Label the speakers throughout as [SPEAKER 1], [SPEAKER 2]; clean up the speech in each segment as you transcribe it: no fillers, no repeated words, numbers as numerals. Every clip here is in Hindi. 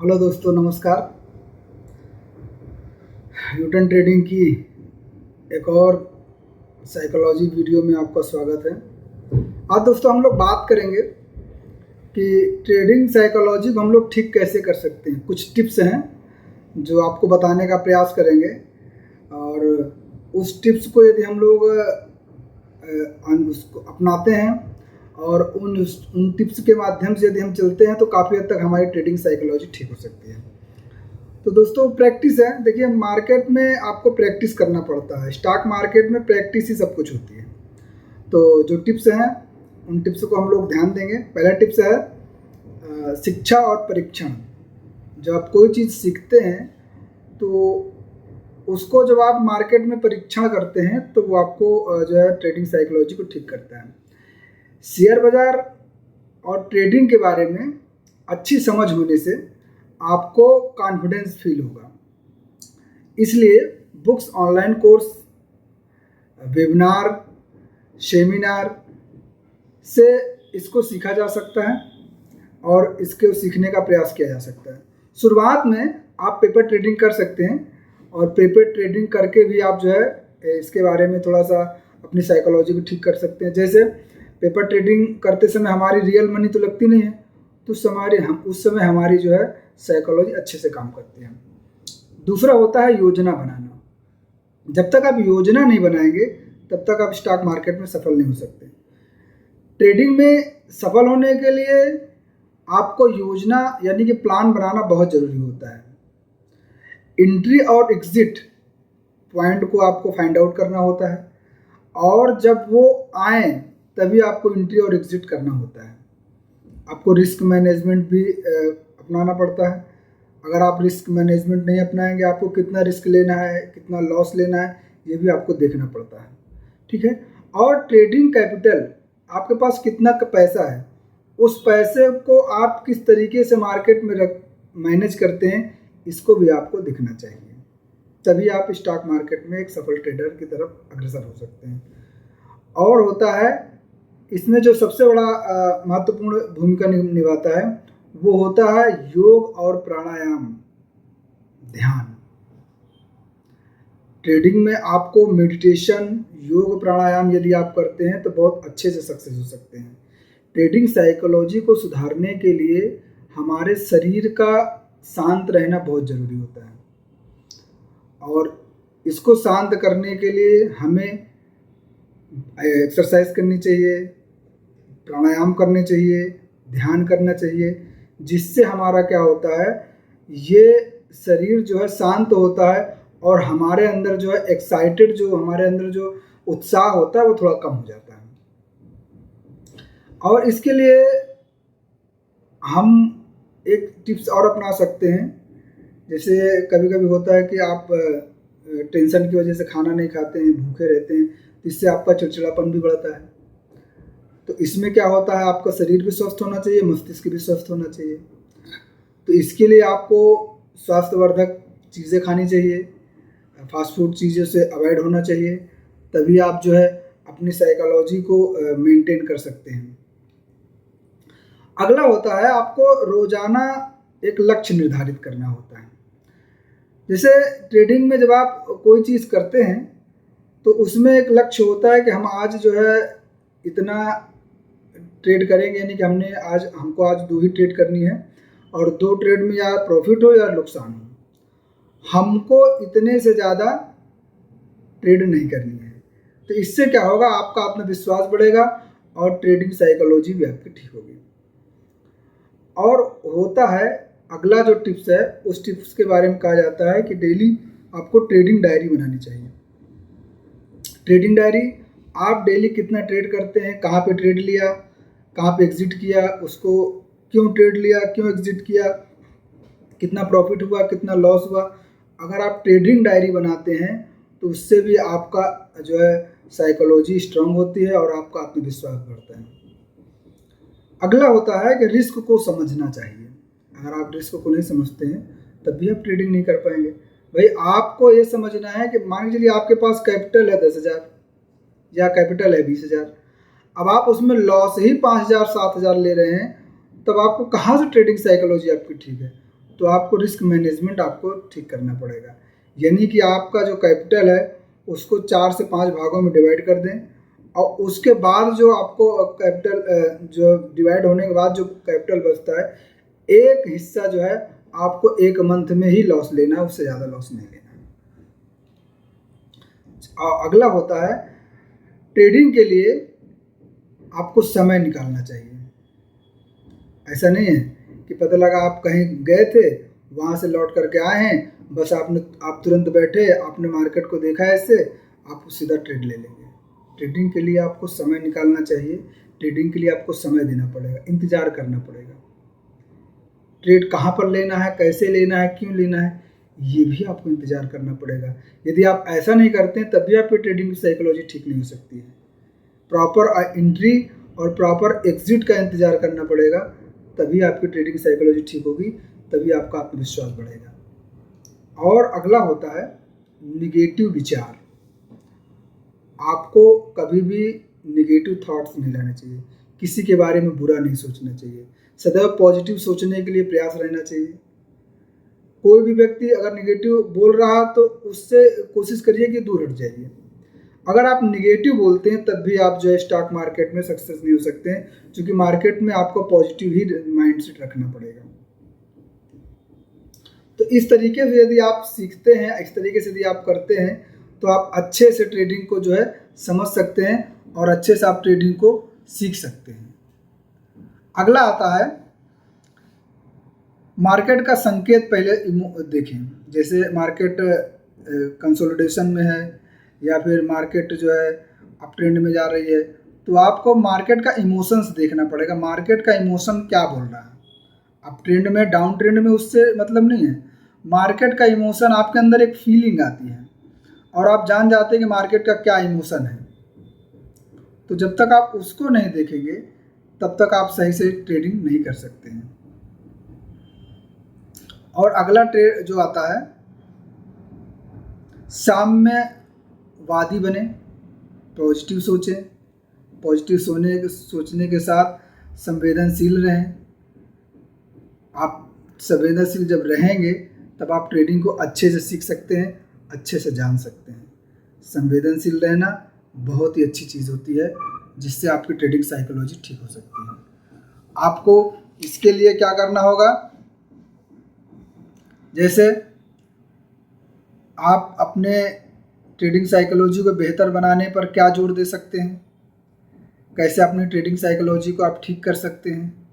[SPEAKER 1] हेलो दोस्तों, नमस्कार। न्यूटन ट्रेडिंग की एक और साइकोलॉजी वीडियो में आपका स्वागत है। आज दोस्तों हम लोग बात करेंगे कि ट्रेडिंग साइकोलॉजी को हम लोग ठीक कैसे कर सकते हैं। कुछ टिप्स हैं जो आपको बताने का प्रयास करेंगे और उस टिप्स को यदि हम लोग उसको अपनाते हैं और उन टिप्स के माध्यम से यदि हम चलते हैं तो काफ़ी हद तक हमारी ट्रेडिंग साइकोलॉजी ठीक हो सकती है। तो दोस्तों प्रैक्टिस है। देखिए, मार्केट में आपको प्रैक्टिस करना पड़ता है। स्टॉक मार्केट में प्रैक्टिस ही सब कुछ होती है। तो जो टिप्स हैं उन टिप्स को हम लोग ध्यान देंगे। पहला टिप्स है शिक्षा और परीक्षण। जब आप कोई चीज़ सीखते हैं तो उसको जब आप मार्केट में परीक्षण करते हैं तो वो आपको जो है ट्रेडिंग साइकोलॉजी को ठीक करता है। शेयर बाज़ार और ट्रेडिंग के बारे में अच्छी समझ होने से आपको कॉन्फिडेंस फील होगा। इसलिए books, online course, webinar, seminar से इसको सीखा जा सकता है और इसको सीखने का प्रयास किया जा सकता है। शुरुआत में आप पेपर ट्रेडिंग कर सकते हैं और पेपर ट्रेडिंग करके भी आप जो है इसके बारे में थोड़ा सा अपनी साइकोलॉजी को ठीक कर सकते हैं। जैसे पेपर ट्रेडिंग करते समय हमारी रियल मनी तो लगती नहीं है, तो उस समय हमारी जो है साइकोलॉजी अच्छे से काम करती है। दूसरा होता है योजना बनाना। जब तक आप योजना नहीं बनाएंगे तब तक आप स्टॉक मार्केट में सफल नहीं हो सकते। ट्रेडिंग में सफल होने के लिए आपको योजना यानी कि प्लान बनाना बहुत ज़रूरी होता है। एंट्री और एग्जिट पॉइंट को आपको फाइंड आउट करना होता है और जब वो आए तभी आपको एंट्री और एग्जिट करना होता है। आपको रिस्क मैनेजमेंट भी अपनाना पड़ता है। अगर आप रिस्क मैनेजमेंट नहीं अपनाएंगे, आपको कितना रिस्क लेना है, कितना लॉस लेना है, ये भी आपको देखना पड़ता है। ठीक है। और ट्रेडिंग कैपिटल, आपके पास कितना पैसा है, उस पैसे को आप किस तरीके से मार्केट में मैनेज करते हैं, इसको भी आपको दिखना चाहिए। तभी आप स्टॉक मार्केट में एक सफल ट्रेडर की तरफ अग्रसर हो सकते हैं। और होता है इसमें जो सबसे बड़ा महत्वपूर्ण भूमिका निभाता है वो होता है योग और प्राणायाम, ध्यान। ट्रेडिंग में आपको मेडिटेशन, योग, प्राणायाम यदि आप करते हैं तो बहुत अच्छे से सक्सेस हो सकते हैं। ट्रेडिंग साइकोलॉजी को सुधारने के लिए हमारे शरीर का शांत रहना बहुत ज़रूरी होता है और इसको शांत करने के लिए हमें एक्सरसाइज करनी चाहिए, प्राणायाम करने चाहिए, ध्यान करना चाहिए, जिससे हमारा क्या होता है, ये शरीर जो है शांत होता है और हमारे अंदर जो है एक्साइटेड, जो हमारे अंदर जो उत्साह होता है वो थोड़ा कम हो जाता है। और इसके लिए हम एक टिप्स और अपना सकते हैं। जैसे कभी कभी होता है कि आप टेंशन की वजह से खाना नहीं खाते हैं, भूखे रहते हैं, तो इससे आपका चिड़चिड़ापन भी बढ़ता है। तो इसमें क्या होता है, आपका शरीर भी स्वस्थ होना चाहिए, मस्तिष्क भी स्वस्थ होना चाहिए। तो इसके लिए आपको स्वास्थ्यवर्धक चीज़ें खानी चाहिए, फास्ट फूड चीज़ों से अवॉइड होना चाहिए। तभी आप जो है अपनी साइकोलॉजी को मेंटेन कर सकते हैं। अगला होता है आपको रोजाना एक लक्ष्य निर्धारित करना होता है। जैसे ट्रेडिंग में जब आप कोई चीज़ करते हैं तो उसमें एक लक्ष्य होता है कि हम आज जो है इतना ट्रेड करेंगे, यानी कि हमको आज 2 ही ट्रेड करनी है और 2 ट्रेड में या प्रॉफिट हो या नुकसान हो, हमको इतने से ज़्यादा ट्रेड नहीं करनी है। तो इससे क्या होगा, आपका आत्मविश्वास बढ़ेगा और ट्रेडिंग साइकोलॉजी भी आपकी ठीक होगी। और होता है अगला जो टिप्स है, उस टिप्स के बारे में कहा जाता है कि डेली आपको ट्रेडिंग डायरी बनानी चाहिए। ट्रेडिंग डायरी, आप डेली कितना ट्रेड करते हैं, कहाँ पे ट्रेड लिया, कहाँ पे एग्जिट किया, उसको क्यों ट्रेड लिया, क्यों एग्जिट किया, कितना प्रॉफिट हुआ, कितना लॉस हुआ। अगर आप ट्रेडिंग डायरी बनाते हैं तो उससे भी आपका जो है साइकोलॉजी स्ट्रांग होती है और आपका आत्मविश्वास बढ़ता है। अगला होता है कि रिस्क को समझना चाहिए। अगर आप रिस्क को नहीं समझते हैं तब भी आप ट्रेडिंग नहीं कर पाएंगे। भाई, आपको ये समझना है कि मान लीजिए आपके पास कैपिटल है 10,000 या कैपिटल है 20,000, अब आप उसमें लॉस ही 5,000 7,000 ले रहे हैं, तब आपको कहाँ से ट्रेडिंग साइकोलॉजी आपकी ठीक है। तो आपको रिस्क मैनेजमेंट आपको ठीक करना पड़ेगा। यानी कि आपका जो कैपिटल है उसको 4 से 5 भागों में डिवाइड कर दें, और उसके बाद जो आपको कैपिटल जो डिवाइड होने के बाद जो कैपिटल बचता है, एक हिस्सा जो है आपको एक मंथ में ही लॉस लेना है, उससे ज़्यादा लॉस नहीं लेना है। अगला होता है ट्रेडिंग के लिए आपको समय निकालना चाहिए। ऐसा नहीं है कि पता लगा आप कहीं गए थे, वहाँ से लौट करके आए हैं, बस आप तुरंत बैठे, आपने मार्केट को देखा है इससे, आप सीधा ट्रेड ले लेंगे। ट्रेडिंग के लिए आपको समय निकालना चाहिए, ट्रेडिंग के लिए आपको समय देना पड़ेगा, इंतज़ार करना पड़ेगा। ट्रेड कहाँ पर लेना है, कैसे लेना है, क्यों लेना है, ये भी आपको इंतज़ार करना पड़ेगा। यदि आप ऐसा नहीं करते हैं तब भी आपकी ट्रेडिंग की साइकोलॉजी ठीक नहीं हो सकती है। प्रॉपर एंट्री और प्रॉपर एग्जिट का इंतज़ार करना पड़ेगा, तभी आपकी ट्रेडिंग साइकोलॉजी ठीक होगी, तभी आपका आत्मविश्वास बढ़ेगा। और अगला होता है निगेटिव विचार। आपको कभी भी निगेटिव थॉट्स नहीं लाने चाहिए, किसी के बारे में बुरा नहीं सोचना चाहिए, सदैव पॉजिटिव सोचने के लिए प्रयास रहना चाहिए। कोई भी व्यक्ति अगर निगेटिव बोल रहा तो उससे कोशिश करिए कि दूर हट जाइए। अगर आप निगेटिव बोलते हैं तब भी आप जो है स्टॉक मार्केट में सक्सेस नहीं हो सकते हैं, क्योंकि मार्केट में आपको पॉजिटिव ही माइंडसेट रखना पड़ेगा। तो इस तरीके से यदि आप सीखते हैं, इस तरीके से यदि आप करते हैं, तो आप अच्छे से ट्रेडिंग को जो है समझ सकते हैं और अच्छे से आप ट्रेडिंग को सीख सकते हैं। अगला आता है मार्केट का संकेत। पहले देखें, जैसे मार्केट कंसोलिडेशन में है या फिर मार्केट जो है अप ट्रेंड में जा रही है, तो आपको मार्केट का इमोशंस देखना पड़ेगा। मार्केट का इमोशन क्या बोल रहा है, अप ट्रेंड में, डाउन ट्रेंड में, उससे मतलब नहीं है। मार्केट का इमोशन, आपके अंदर एक फीलिंग आती है और आप जान जाते हैं कि मार्केट का क्या इमोशन है। तो जब तक आप उसको नहीं देखेंगे तब तक आप सही से ट्रेडिंग नहीं कर सकते हैं। और अगला ट्रेड जो आता है, साम्यवादी बने, पॉजिटिव सोचें, पॉजिटिव सोचने के साथ संवेदनशील रहें। आप संवेदनशील जब रहेंगे तब आप ट्रेडिंग को अच्छे से सीख सकते हैं, अच्छे से जान सकते हैं। संवेदनशील रहना बहुत ही अच्छी चीज़ होती है, जिससे आपकी ट्रेडिंग साइकोलॉजी ठीक हो सकती है। आपको इसके लिए क्या करना होगा, जैसे आप अपने ट्रेडिंग साइकोलॉजी को बेहतर बनाने पर क्या जोर दे सकते हैं, कैसे अपनी ट्रेडिंग साइकोलॉजी को आप ठीक कर सकते हैं,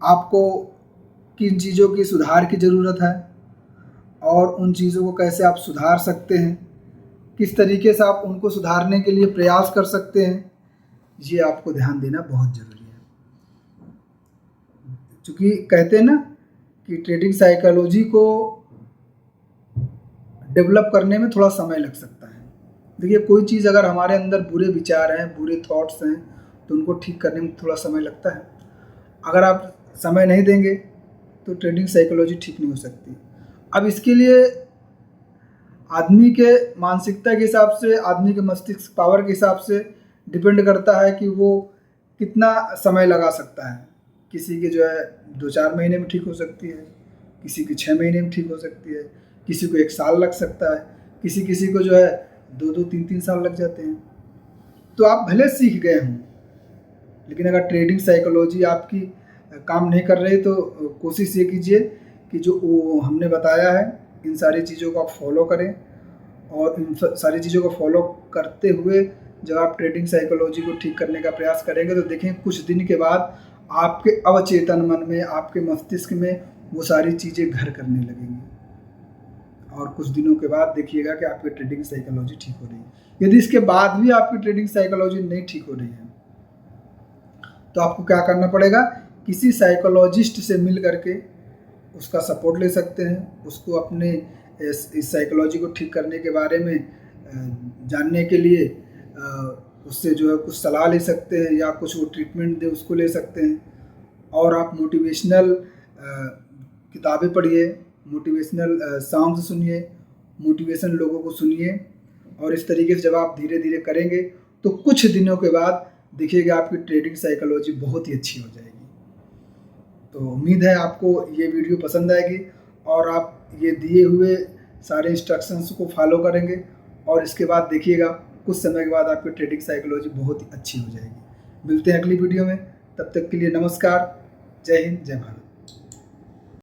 [SPEAKER 1] आपको किन चीज़ों की सुधार की ज़रूरत है और उन चीज़ों को कैसे आप सुधार सकते हैं, किस तरीके से आप उनको सुधारने के लिए प्रयास कर सकते हैं, ये आपको ध्यान देना बहुत ज़रूरी है। क्योंकि कहते हैं ना कि ट्रेडिंग साइकोलॉजी को डेवलप करने में थोड़ा समय लग सकता है। देखिए, कोई चीज़ अगर हमारे अंदर बुरे विचार हैं, बुरे थॉट्स हैं, तो उनको ठीक करने में थोड़ा समय लगता है। अगर आप समय नहीं देंगे तो ट्रेडिंग साइकोलॉजी ठीक नहीं हो सकती। अब इसके लिए आदमी के मानसिकता के हिसाब से, आदमी के मस्तिष्क पावर के हिसाब से डिपेंड करता है कि वो कितना समय लगा सकता है। किसी की जो है 2-4 महीने में ठीक हो सकती है, किसी की 6 महीने में ठीक हो सकती है, किसी को 1 साल लग सकता है, किसी को जो है 2-2, 3-3 साल लग जाते हैं। तो आप भले सीख गए हों, लेकिन अगर ट्रेडिंग साइकोलॉजी आपकी काम नहीं कर रही तो कोशिश ये कीजिए कि जो हमने बताया है इन सारी चीज़ों को आप फॉलो करें, और इन सारी चीज़ों को फॉलो करते हुए जब आप ट्रेडिंग साइकोलॉजी को ठीक करने का प्रयास करेंगे तो देखें कुछ दिन के बाद आपके अवचेतन मन में, आपके मस्तिष्क में वो सारी चीज़ें घर करने लगेंगी, और कुछ दिनों के बाद देखिएगा कि आपकी ट्रेडिंग साइकोलॉजी ठीक हो रही है। यदि इसके बाद भी आपकी ट्रेडिंग साइकोलॉजी नहीं ठीक हो रही है तो आपको क्या करना पड़ेगा, किसी साइकोलॉजिस्ट से मिल करके उसका सपोर्ट ले सकते हैं, उसको अपने इस साइकोलॉजी को ठीक करने के बारे में जानने के लिए उससे जो है कुछ सलाह ले सकते हैं, या कुछ वो ट्रीटमेंट दे उसको ले सकते हैं। और आप मोटिवेशनल किताबें पढ़िए, मोटिवेशनल सॉन्ग्स सुनिए, मोटिवेशन लोगों को सुनिए, और इस तरीके से जब आप धीरे धीरे करेंगे तो कुछ दिनों के बाद देखिएगा आपकी ट्रेडिंग साइकोलॉजी बहुत ही अच्छी हो जाएगी। तो उम्मीद है आपको ये वीडियो पसंद आएगी और आप ये दिए हुए सारे इंस्ट्रक्शंस को फॉलो करेंगे और इसके बाद देखिएगा कुछ समय के बाद आपकी ट्रेडिंग साइकोलॉजी बहुत ही अच्छी हो जाएगी। मिलते हैं अगली वीडियो में, तब तक के लिए नमस्कार, जय हिंद, जय भारत।